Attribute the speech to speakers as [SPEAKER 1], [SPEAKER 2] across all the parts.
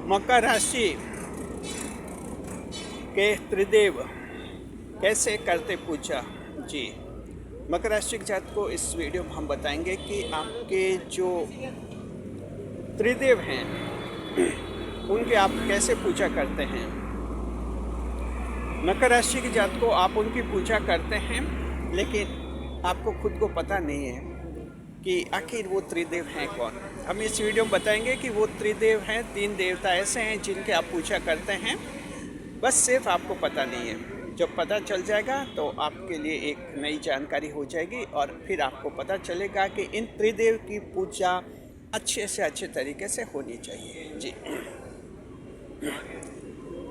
[SPEAKER 1] मकर राशि के त्रिदेव कैसे करते पूजा। जी, मकर राशि के जातक को इस वीडियो में हम बताएंगे कि आपके जो त्रिदेव हैं उनके आप कैसे पूजा करते हैं। मकर राशि के जातक को आप उनकी पूजा करते हैं, लेकिन आपको खुद को पता नहीं है कि आखिर वो त्रिदेव हैं कौन। हम इस वीडियो में बताएंगे कि वो त्रिदेव हैं, 3 देवता ऐसे हैं जिनके आप पूजा करते हैं, बस सिर्फ आपको पता नहीं है। जब पता चल जाएगा तो आपके लिए एक नई जानकारी हो जाएगी और फिर आपको पता चलेगा कि इन त्रिदेव की पूजा अच्छे से अच्छे तरीके से होनी चाहिए। जी,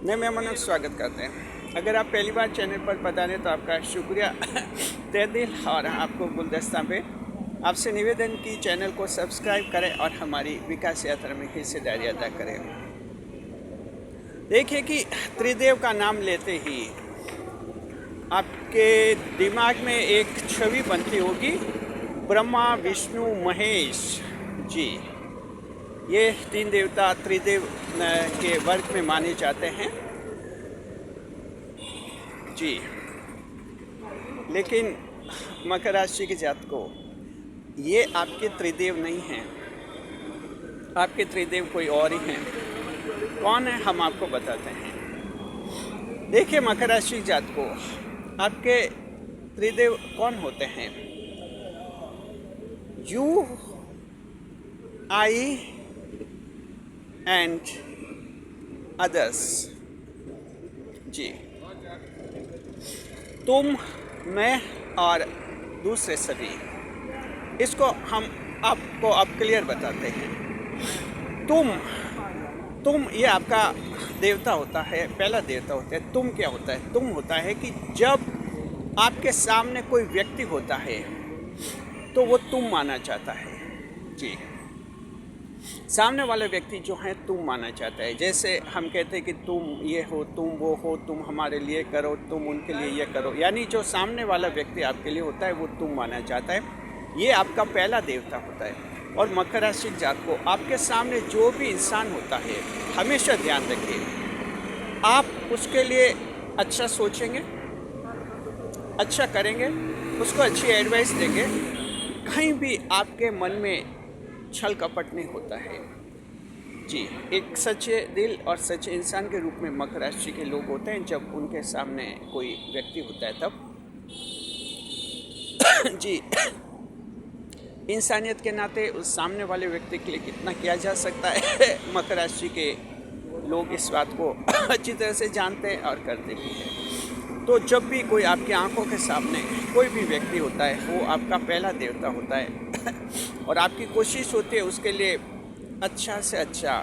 [SPEAKER 1] नए मेहमानों का स्वागत करते हैं। अगर आप पहली बार चैनल पर पता नहीं तो आपका शुक्रिया तहे दिल, और आपको गुलदस्ता पे आपसे निवेदन की चैनल को सब्सक्राइब करें और हमारी विकास यात्रा में हिस्सेदारी अदा करें। देखिए कि त्रिदेव का नाम लेते ही आपके दिमाग में एक छवि बनती होगी, ब्रह्मा विष्णु महेश। जी, ये 3 देवता त्रिदेव के वर्ग में माने जाते हैं। जी, लेकिन मकर राशि के जातक को ये आपके त्रिदेव नहीं हैं, आपके त्रिदेव कोई और ही हैं। कौन है हम आपको बताते हैं। देखिए मकर राशि के जातक को आपके त्रिदेव कौन होते हैं। You, I and others. जी, तुम, मैं और दूसरे सभी। इसको हम आपको अब क्लियर बताते हैं। तुम ये आपका देवता होता है, पहला देवता होता है। तुम क्या होता है? तुम होता है कि जब आपके सामने कोई व्यक्ति होता है तो वो तुम माना जाता है। जी, सामने वाला व्यक्ति जो है तुम माना जाता है। जैसे हम कहते हैं कि तुम ये हो, तुम वो हो, तुम हमारे लिए करो, तुम उनके लिए ये करो, यानी जो सामने वाला व्यक्ति आपके लिए होता है वो तुम माना जाता है। ये आपका पहला देवता होता है। और मकर राशि के जातक को आपके सामने जो भी इंसान होता है, हमेशा ध्यान रखिए, आप उसके लिए अच्छा सोचेंगे, अच्छा करेंगे, उसको अच्छी एडवाइस देंगे। कहीं भी आपके मन में छल कपट नहीं होता है। जी, एक सच्चे दिल और सच्चे इंसान के रूप में मकर राशि के लोग होते हैं जब उनके सामने कोई व्यक्ति होता है तब। जी, इंसानियत के नाते उस सामने वाले व्यक्ति के लिए कितना किया जा सकता है, मकर राशि के लोग इस बात को अच्छी तरह से जानते हैं और करते भी हैं। तो जब भी कोई आपकी आंखों के सामने कोई भी व्यक्ति होता है वो आपका पहला देवता होता है और आपकी कोशिश होती है उसके लिए अच्छा से अच्छा,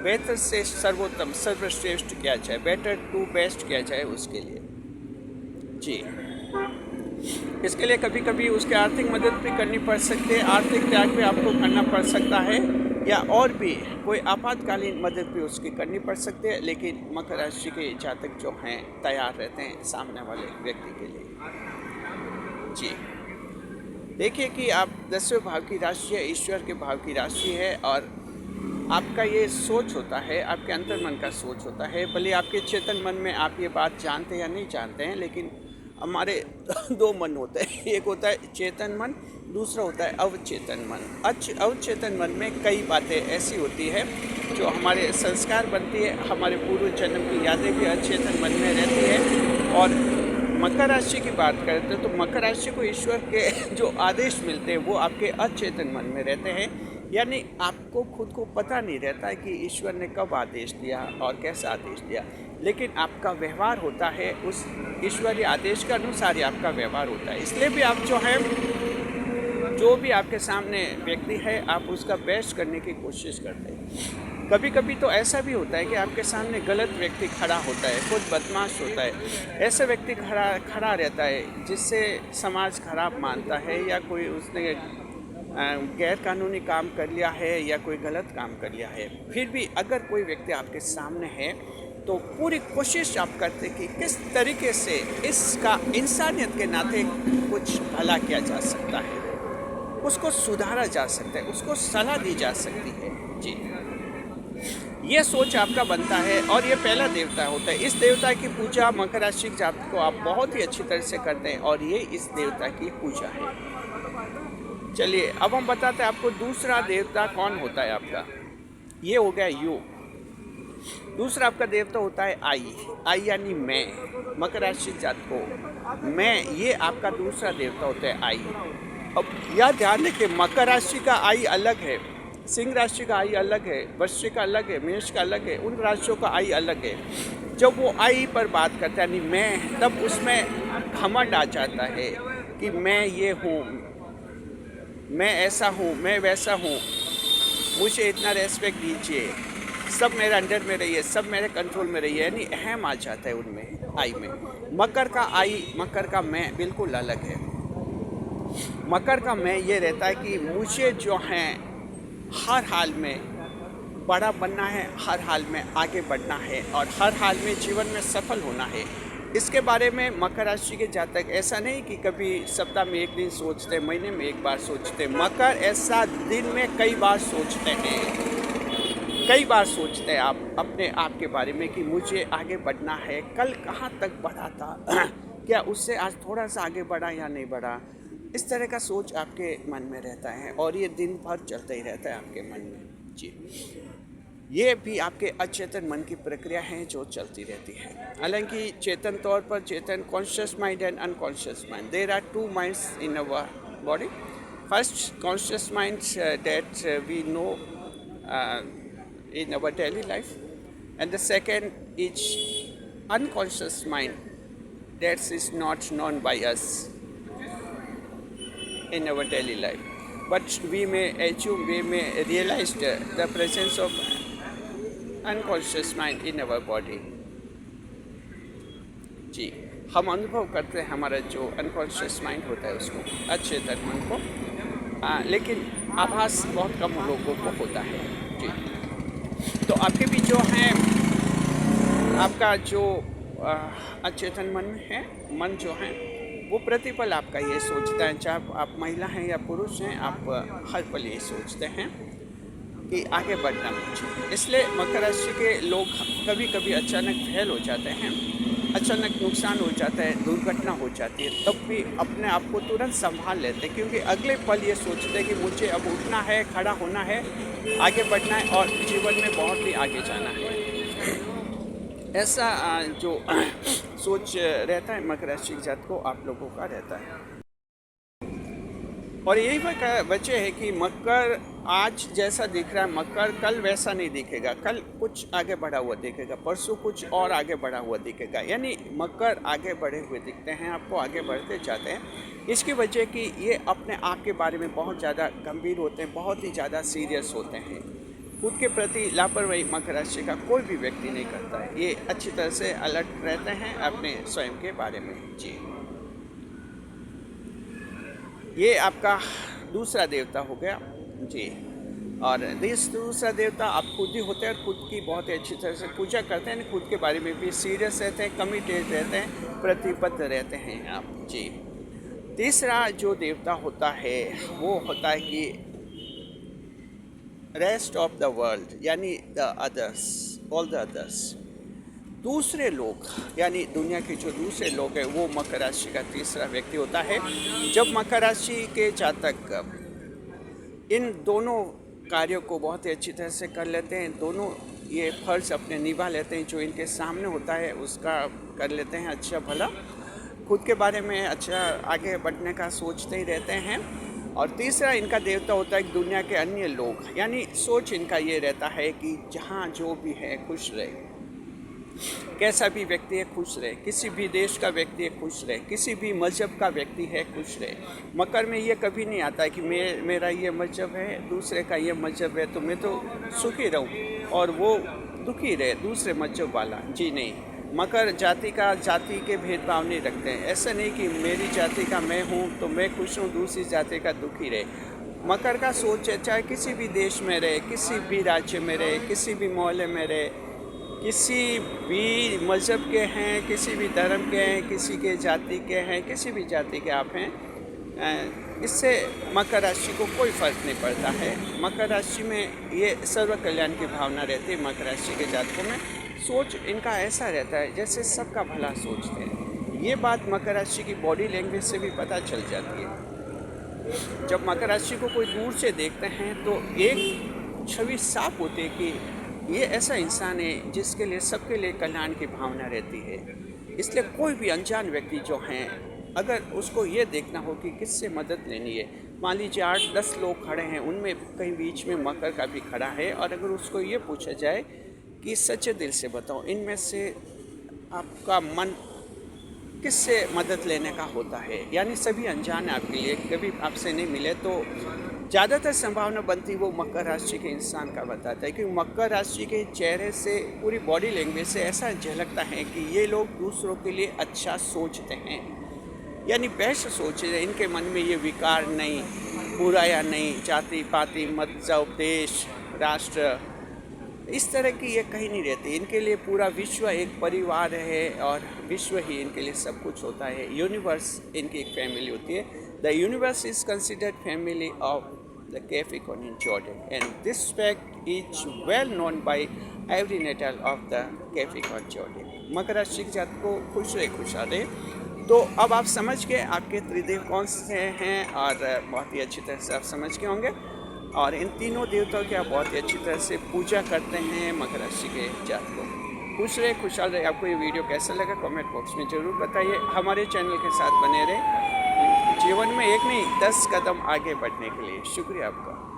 [SPEAKER 1] बेहतर से सर्वोत्तम, सर्वश्रेष्ठ किया जाए, बेटर टू बेस्ट किया जाए उसके लिए। जी, इसके लिए कभी कभी उसके आर्थिक मदद भी करनी पड़ सकती है, आर्थिक त्याग भी आपको करना पड़ सकता है, या और भी कोई आपातकालीन मदद भी उसकी करनी पड़ सकती है। लेकिन मकर राशि के जातक जो हैं तैयार रहते हैं सामने वाले व्यक्ति के लिए। जी, देखिए कि आप 10वें भाव की राशि है, ईश्वर के भाव की राशि है, और आपका ये सोच होता है, आपके अंतर्मन का सोच होता है। भले आपके चेतन मन में आप ये बात जानते हैं या नहीं जानते हैं, लेकिन हमारे 2 मन होते हैं, एक होता है चेतन मन, दूसरा होता है अवचेतन मन। अवचेतन मन में कई बातें ऐसी होती है जो हमारे संस्कार बनती है, हमारे पूर्व जन्म की यादें भी अवचेतन मन में रहती है। और मकर राशि की बात करते हैं तो मकर राशि को ईश्वर के जो आदेश मिलते हैं वो आपके अचेतन मन में रहते हैं, यानी आपको खुद को पता नहीं रहता है कि ईश्वर ने कब आदेश दिया और कैसा आदेश दिया, लेकिन आपका व्यवहार होता है उस ईश्वरीय आदेश के अनुसार ही आपका व्यवहार होता है। इसलिए भी आप जो है, जो भी आपके सामने व्यक्ति है, आप उसका बेस्ट करने की कोशिश करते हैं। कभी कभी तो ऐसा भी होता है कि आपके सामने गलत व्यक्ति खड़ा होता है, खुद बदमाश होता है, ऐसे व्यक्ति खड़ा रहता है जिससे समाज खराब मानता है, या कोई उसने गैर कानूनी काम कर लिया है या कोई गलत काम कर लिया है। फिर भी अगर कोई व्यक्ति आपके सामने है तो पूरी कोशिश आप करते कि किस तरीके से इसका इंसानियत के नाते कुछ भला किया जा सकता है, उसको सुधारा जा सकता है, उसको सलाह दी जा सकती है। जी, ये सोच आपका बनता है और ये पहला देवता होता है। इस देवता की पूजा मकर राशि के जातक को आप बहुत ही अच्छी तरह से करते हैं और ये इस देवता की पूजा है। चलिए अब हम बताते हैं आपको दूसरा देवता कौन होता है आपका। ये हो गया यू। दूसरा आपका देवता होता है आई यानी मैं। मकर राशि जातकों मैं, ये आपका दूसरा देवता होता है आई। अब यह ध्यान रखें मकर राशि का आई अलग है, सिंह राशि का आई अलग है, वृश्चिक का अलग है, मेष का अलग है, उन राशियों का आई अलग है। जब वो आई पर बात करता है यानी मैं, तब उसमें घमंड आ जाता है कि मैं ये हूँ, मैं ऐसा हूँ, मैं वैसा हूँ, मुझे इतना रेस्पेक्ट दीजिए, सब मेरे अंडर में रहिए, सब मेरे कंट्रोल में रहिए, यानी अहम आ जाता है उनमें आई में। मकर का आई, मकर का मैं बिल्कुल अलग है। मकर का मैं ये रहता है कि मुझे जो है हर हाल में बड़ा बनना है, हर हाल में आगे बढ़ना है और हर हाल में जीवन में सफल होना है। इसके बारे में मकर राशि के जातक ऐसा नहीं कि कभी सप्ताह में एक दिन सोचते, महीने में एक बार सोचते। मकर ऐसा दिन में कई बार सोचते हैं, कई बार सोचते हैं आप अपने आप के बारे में कि मुझे आगे बढ़ना है, कल कहाँ तक बढ़ा था क्या उससे आज थोड़ा सा आगे बढ़ा या नहीं बढ़ा। इस तरह का सोच आपके मन में रहता है और ये दिन भर चलता ही रहता है आपके मन में जी। ये भी आपके अचेतन मन की प्रक्रिया है जो चलती रहती है। हालांकि चेतन तौर पर चेतन conscious mind and unconscious mind, there are two minds in our body. First conscious mind that we know in our daily life, and the second is unconscious mind that is not known by us in our daily life, but we may assume, we may realize the presence of unconscious mind in our body जी। हम अनुभव करते हैं हमारा जो unconscious mind होता है उसको, अचेतन मन को, लेकिन आभास बहुत कम लोगों को होता है जी। तो आपके भी जो हैं, आपका जो अचेतन मन है, मन जो है वो प्रतिपल आपका ये सोचता है, चाहे आप महिला हैं या पुरुष हैं, आप हर पल ये सोचते हैं कि आगे बढ़ना मुझे। इसलिए मकर राशि के लोग कभी कभी अचानक फेल हो जाते हैं, अचानक नुकसान हो जाता है, दुर्घटना हो जाती है, तब भी अपने आप को तुरंत संभाल लेते हैं, क्योंकि अगले पल ये सोचते हैं कि मुझे अब उठना है, खड़ा होना है, आगे बढ़ना है और जीवन में बहुत ही आगे जाना है। ऐसा जो सोच रहता है मकर राशि के जातक को, आप लोगों का रहता है। और यही वजह है कि मकर आज जैसा दिख रहा है, मकर कल वैसा नहीं दिखेगा, कल कुछ आगे बढ़ा हुआ दिखेगा, परसों कुछ और आगे बढ़ा हुआ दिखेगा। यानी मकर आगे बढ़े हुए दिखते हैं आपको, आगे बढ़ते जाते हैं। इसकी वजह कि ये अपने आप के बारे में बहुत ज़्यादा गंभीर होते हैं, बहुत ही ज़्यादा सीरियस होते हैं। खुद के प्रति लापरवाही मकर राशि का कोई भी व्यक्ति नहीं करता है। ये अच्छी तरह से अलर्ट रहते हैं अपने स्वयं के बारे में जी। ये आपका दूसरा देवता हो गया जी। और दूसरा देवता आप खुद ही होते हैं और खुद की बहुत ही अच्छी तरह से पूजा करते हैं, खुद के बारे में भी सीरियस रहते हैं, कमिटेड रहते हैं, प्रतिबद्ध रहते हैं आप जी। तीसरा जो देवता होता है वो होता है कि रेस्ट ऑफ द वर्ल्ड, यानी the others, all the others, दूसरे लोग, यानी दुनिया के जो दूसरे लोग हैं, वो मकर राशि का तीसरा व्यक्ति होता है। जब मकर राशि के जातक इन दोनों कार्यों को बहुत ही अच्छी तरह से कर लेते हैं, दोनों ये फर्ज अपने निभा लेते हैं, जो इनके सामने होता है उसका कर लेते हैं अच्छा भला, खुद के बारे में अच्छा आगे बढ़ने का सोचते ही रहते हैं। और तीसरा इनका देवता होता है दुनिया के अन्य लोग, यानी सोच इनका ये रहता है कि जहाँ जो भी है खुश रहे, कैसा भी व्यक्ति है खुश रहे, किसी भी देश का व्यक्ति है खुश रहे, किसी भी मजहब का व्यक्ति है खुश रहे। मकर में ये कभी नहीं आता है कि मेरा ये मजहब है, दूसरे का ये मजहब है, तो मैं तो सुखी रहूं और वो दुखी रहे दूसरे मजहब वाला, जी नहीं। मकर जाति के भेदभाव नहीं रखते हैं। ऐसा नहीं कि मेरी जाति का मैं हूँ तो मैं खुश हूँ, दूसरी जाति का दुखी रहे। मकर का सोच है चाहे किसी भी देश में रहे, किसी भी राज्य में रहे, किसी भी मोहल्ले में रहे, किसी भी मज़हब के हैं, किसी भी धर्म के हैं, किसी के जाति के हैं, किसी भी जाति के आप हैं, इससे मकर राशि को कोई फर्क नहीं पड़ता है। मकर राशि में ये सर्व कल्याण की भावना रहती है। मकर राशि के जातकों में सोच इनका ऐसा रहता है जैसे सबका भला सोचते हैं। ये बात मकर राशि की बॉडी लैंग्वेज से भी पता चल जाती है। जब मकर राशि को कोई दूर से देखते हैं तो एक छवि साफ होती है कि ये ऐसा इंसान है जिसके लिए सबके लिए कल्याण की भावना रहती है। इसलिए कोई भी अनजान व्यक्ति जो हैं, अगर उसको ये देखना हो कि किससे मदद लेनी है, मान लीजिए 8-10 लोग खड़े हैं, उनमें कहीं बीच में मकर का भी खड़ा है, और अगर उसको ये पूछा जाए कि सच्चे दिल से बताओ इनमें से आपका मन किससे मदद लेने का होता है, यानी सभी अनजान है आपके लिए, कभी आपसे नहीं मिले, तो ज़्यादातर संभावना बनती वो मकर राशि के इंसान का बताता है। क्योंकि मकर राशि के चेहरे से, पूरी बॉडी लैंग्वेज से ऐसा झलकता है कि ये लोग दूसरों के लिए अच्छा सोचते हैं, यानी बेस्ट सोचते हैं। इनके मन में ये विकार नहीं, बुराया नहीं, जाति पाति मत देश राष्ट्र इस तरह की ये कहीं नहीं रहती। इनके लिए पूरा विश्व एक परिवार है और विश्व ही इनके लिए सब कुछ होता है। यूनिवर्स इनकी एक फैमिली होती है। The universe is considered family of the Capricorn zodiac and this fact is well known by every natal of the Capricorn zodiac. मकर राशि के जातक को खुश रहे, खुशहाल रहे। तो अब आप समझ गए आपके त्रिदेव कौन से हैं, और बहुत ही अच्छी तरह से आप समझ गए होंगे। और इन तीनों देवताओं की आप बहुत ही अच्छी तरह से पूजा करते हैं मकर राशि के जातकों। खुश रहे, खुशहाल रहे। आपको ये वीडियो कैसा लगा कमेंट बॉक्स में ज़रूर बताइए। हमारे चैनल के साथ बने रहें जीवन में एक नहीं 10 कदम आगे बढ़ने के लिए। शुक्रिया आपका।